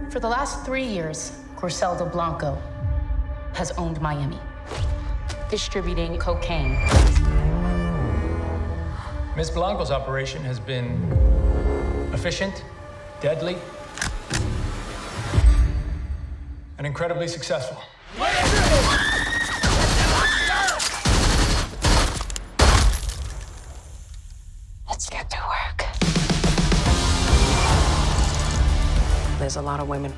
For the last 3 years, Griselda Blanco has owned Miami, distributing cocaine. Ms. Blanco's operation has been efficient, deadly, and incredibly successful. Let's get to work. There's a lot of women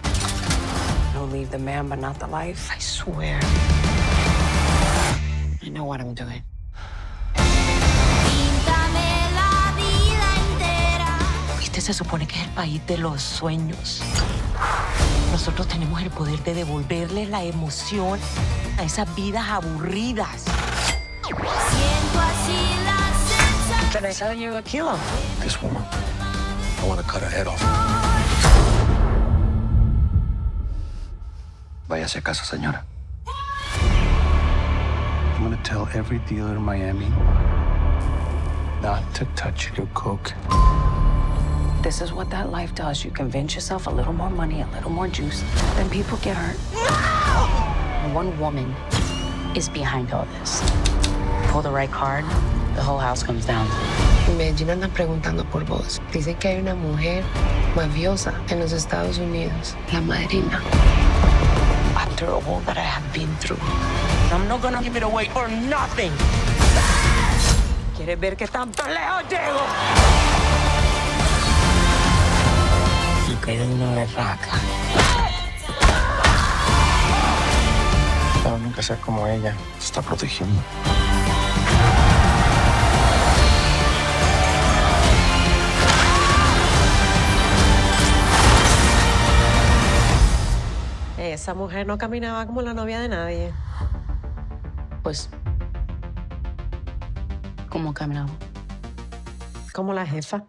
who leave the man but not the life. I swear. I know what I'm doing. Este se supone que es el país de los sueños. Nosotros tenemos el poder de devolverle la emoción a esas vidas aburridas. Can I sell you a kilo? This woman, I want to cut her head off. Váyase a casa, señora. I'm going to tell every dealer in Miami not to touch your coke. This is what that life does. You convince yourself a little more money, a little more juice, then people get hurt. No! One woman is behind all this. Pull the right card, the whole house comes down. Medellín andan preguntando por vos. Dicen que hay una mujer mafiosa en los Estados Unidos, la madrina. After all that I have been through, I'm not gonna give it away for nothing. ¿Quieres ver qué tanto lejos llego? Que es una berraca. Pero nunca sea como ella. Se está protegiendo. Esa mujer no caminaba como la novia de nadie. Pues, ¿cómo caminaba? Como la jefa.